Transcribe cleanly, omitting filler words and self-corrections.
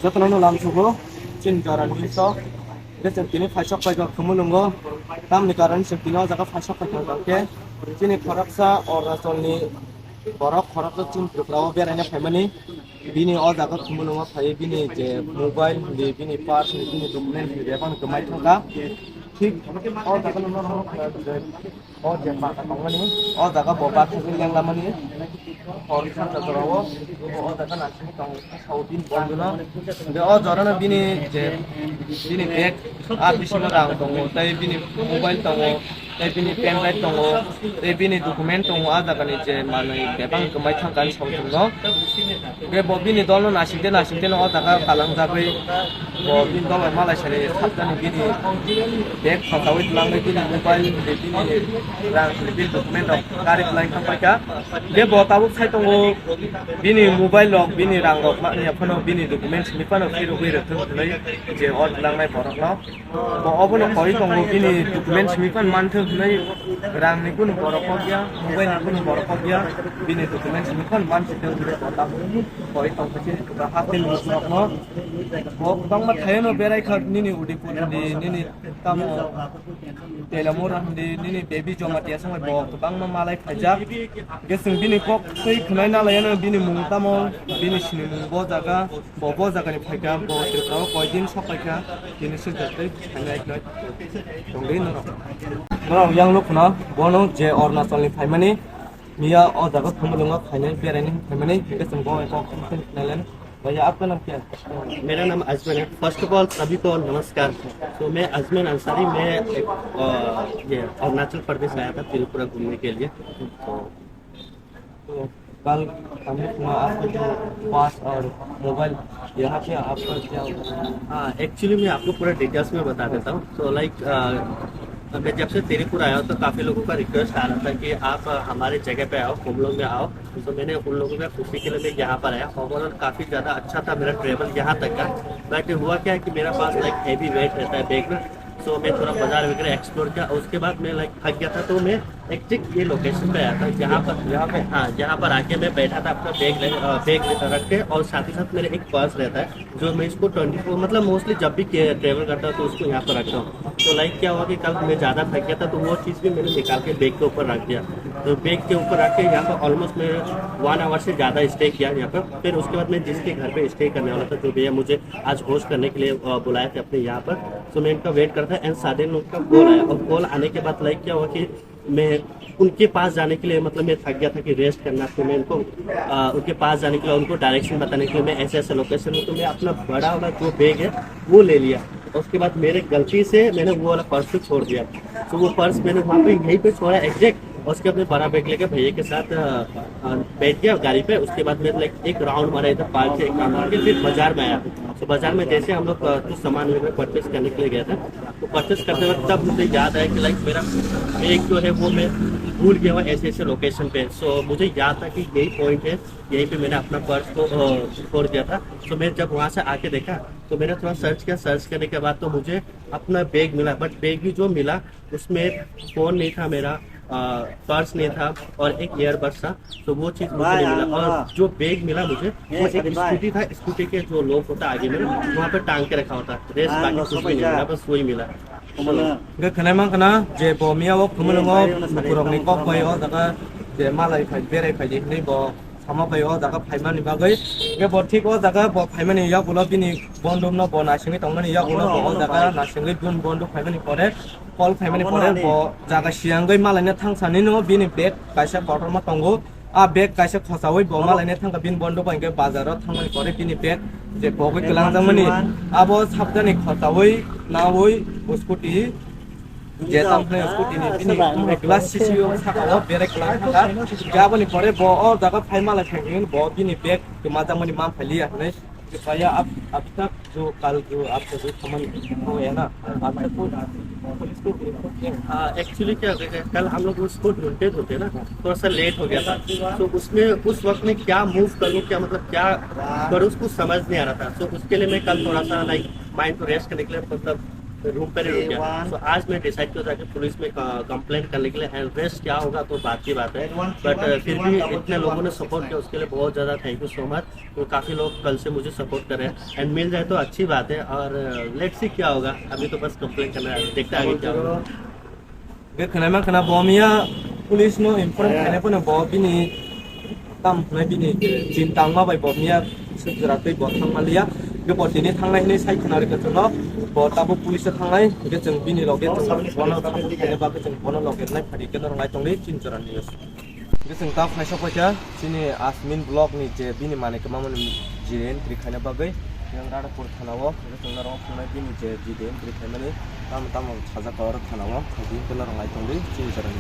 जतनावनो लामसुगो चिन कारण हिसो रेचन तिनि फाइसक फाइगा खमुलुंगो तामनि कारण सिंतिनो जागा फाइसक फाइगा दाके चिनि खरकसा अरुणाचलनि बरफ खरकसा चिन ग्रुपलाव बेरायनो फाइमानि बिनि अ जागा खमुलुंगो फाइ बिनि जे मोबाइल बिनि पास बिनि डकुमेन्ट बेबां गमाय थांगा ठीक अ जागा नुनो अ जे बाका थांमानि अ जागा बबा थांगिन लेंलामानि और सानजा जरावो अ जागा नासिनि दं साउदिन बन्दुना बे अ जराना बिनि जे बिनि बेग आ बिसिनो रां दङ तै बिनि मोबाइल दङ तै बिनि पेन ड्राइभ दङ तै बिनि डकुमेन्ट दङ आ जागानि जे मानै बेबां गमाय थांगानि साउदिनो बे बिनि दल नासिंते अ जागा कालांजाबै बिनि दल मालायसानि साबजानि बिनि बेग फसावै लांनाय बिनि मोबाइल बिनि रां बिनि डकुमेन्ट गारि लाइन थांबायका बे बताबो साइ दङ बिनि मोबाइल लग बिनि रां लग माने फनो बिनि डकुमेन्ट निफानो फिरो गइरो थै जे अ लांनाय बरकनो अबनो खरि दङ बिनि डकुमेन्ट निफान मानथो नै रां निकुन बरक गया मोबाइल निकुन बरक गया बिनि डकुमेन्ट निफान मानथो बिनि बता खरि दंसे हासिल मुसरकनो बंमा थायनो बेरायखा निनि उदिपुर निनि तामो तेलामोर निनि बेबी जमातिया संग बंमा मालाय फाइजा गेसं बिनि कक तै खनाय नालायानो बिनि मुंतामो बिनि सिनि मुंबो जागा बबो जागानि फाइगा ब तिरकाव कयदिन सकायखा बिनि सिजतै थांनाय दंदै न yang lukna bono je अरुणाचलनि फाइमानि मिया अ जागा खमुलुंगा फाइनाय बेरायनो फाइमानि गेसं बो एक नालान भैया आपका नाम क्या है? मेरा नाम अजमन है। फर्स्ट ऑफ ऑल सभी को नमस्कार। तो मैं अजमन अंसारी, मैं ये अरुणाचल प्रदेश आया था त्रिपुरा घूमने के लिए। तो कल हमने सुना आपका जो पास और मोबाइल यहाँ पे आपका क्या होता है? हाँ, एक्चुअली मैं आपको पूरा डिटेल्स में बता देता हूँ। तो लाइक मैं जब से त्रिपुरा आया हूँ तो काफ़ी लोगों का रिक्वेस्ट आ रहा था कि आप हमारे जगह पे आओ, कुमलों में आओ। तो मैंने उन लोगों में खुशी के लिए मैं यहाँ पर आया। ओवरऑल काफ़ी ज़्यादा अच्छा था मेरा ट्रेवल यहाँ तक का। बट हुआ क्या है कि मेरा पास लाइक हैवी वेट रहता है बैग में। सो मैं थोड़ा बाजार वगैरह एक्सप्लोर किया और उसके बाद मैं लाइक थक गया था। तो मैं एक्जैक्ट ये लोकेशन पे आया था जहाँ पे हाँ, जहाँ पर आके मैं बैठा था अपना बैग रख के, और साथ ही साथ मेरे एक पर्स रहता है जो मैं इसको 24 मतलब मोस्टली जब भी ट्रेवल करता हूँ तो उसको यहाँ पर रखता हूँ। तो लाइक क्या हुआ कि कल मैं ज़्यादा थक गया था तो वो चीज़ भी मैंने निकाल के बैग के ऊपर रख दिया। तो बैग के ऊपर रख के यहाँ पर ऑलमोस्ट मैं 1 आवर से ज़्यादा स्टे किया यहाँ पर। फिर उसके बाद मैं जिसके घर पे स्टे करने वाला था, जो भैया मुझे आज होस्ट करने के लिए बुलाए थे अपने यहाँ पर, तो मैं इनका वेट करता एंड सडन उनका कॉल आया। और कॉल आने के बाद लाइक क्या हुआ कि मैं उनके पास जाने के लिए, मतलब मैं थक गया था कि रेस्ट करना, तो मैं उनको उनके पास जाने के लिए, उनको डायरेक्शन बताने के लिए मैं ऐसे लोकेशन में, तो मैं अपना बड़ा वाला जो बैग है वो ले लिया। उसके बाद मेरे गलती से मैंने वो वाला पर्स छोड़ दिया। तो वो पर्स मैंने वहाँ पे यहीं पे छोड़ा एग्जैक्ट। उसके बाद मैं बड़ा बैग लेकर भैया के साथ बैठ गया गाड़ी पे। उसके बाद मैं लाइक एक राउंड मारा इधर पार्क से, एक राउंड मार के फिर बाजार में आया। तो बाजार में जैसे हम लोग कुछ सामान वगैरह परचेस करने के लिए गए थे, तो परचेस करते वक्त तब मुझे याद आया कि लाइक मेरा बैग जो है वो मैं भूल गया हुआ ऐसे लोकेशन पे। सो मुझे याद था कि यही पॉइंट है, यहीं पे मैंने अपना पर्स को छोड़ दिया था। तो मैं जब वहाँ से आके देखा तो मैंने थोड़ा सर्च किया। सर्च करने के बाद तो मुझे अपना बैग मिला, बट बैग भी जो मिला उसमें फ़ोन नहीं था मेरा, पर्स नहीं था और एक ईयरबड्स था। तो वो चीज़ मुझे नहीं मिला। और जो बैग मिला मुझे वो एक स्कूटी था, स्कूटी के जो लॉक होता आगे में वहाँ पे टांग के रखा होता। रेस्ट बाकी कुछ भी नहीं मिला, बस वही मिला। गखनाय मांखना जे बमिया वो खमुलुंगो बुकुरकनि कक बायो जागा जे मालाय फाइ बेराय फाइदि नै ब सामा बायो जागा फाइमानि बागै बे बथिक ओ जागा ब फाइमानि या गुला बिनि बन्दुम न ब नासिंगै तंमानि या गुला ब जागा नासिंगै गुन बन्दु फाइमानि परे कल फाइमानि परे ब जागा सियांगै मालायनो थांसानि नो बिनि बेग काइसा बटरमा तंगो आ बेग काइसा खसावै ब मालायनो थांगा बिन बन्दु बायगै बाजाराव थांमानि परे बिनि बेग जे बगै गलांजामनि आबो साबजानि खसावै नावै स्कुटी जे तामने स्कुटी नि बिनि ग्लास सिसियो साकाव बेरे क्लास थाका गाबनि परे ब अ जागा फाइमाला थांगिन ब बिनि बेग माजामनि मा फलिया नै भैया अब तक जो कल जो आपका जो सामान हो है ना आप पुलिस को एक्चुअली क्या हो गया, कल हम लोग उसको ढूंढते ना थोड़ा सा लेट हो गया था। तो उसमें उस वक्त में क्या मूव करूँ, क्या मतलब क्या करूँ, उसको समझ नहीं आ रहा था। तो उसके लिए मैं कल थोड़ा सा लाइक माइंड को रेस्ट करने के लिए मतलब रूम पर ही रुक गया। तो आज मैं डिसाइड किया था कि पुलिस में कंप्लेंट करने के लिए, एंड रेस्ट क्या होगा तो बात की बात है, बट फिर भी इतने लोगों ने सपोर्ट किया उसके लिए बहुत ज़्यादा थैंक यू सो मच। तो काफ़ी लोग कल से मुझे सपोर्ट कर रहे हैं, एंड मिल जाए तो अच्छी बात है, और लेट्स सी क्या होगा। अभी तो बस कंप्लेंट करना है, देखते हैं आगे क्या होगा। cái khả năng khả năng bỏ mía police nó inform cái này cũng là bỏ cái này tâm này cái này chín tăng mà phải bỏ mía sự ra tới bỏ thằng Malaysia cái bỏ tiền này thằng này sai khả năng cái nó bỏ tao police thằng này cái chừng cái này login chừng bỏ nó cái này bao cái chừng bỏ nó login này phải cái nó lại trong đấy chín giờ này cái chừng tao phải shop aja sini admin blog nih je bini mana kemana jiren trikanya bagai yang rada pur thanawo cái chừng nó phunai bini je jiren trikanya ni tam tam saja kawar thanawo jadi cái nó lại trong đấy chín giờ này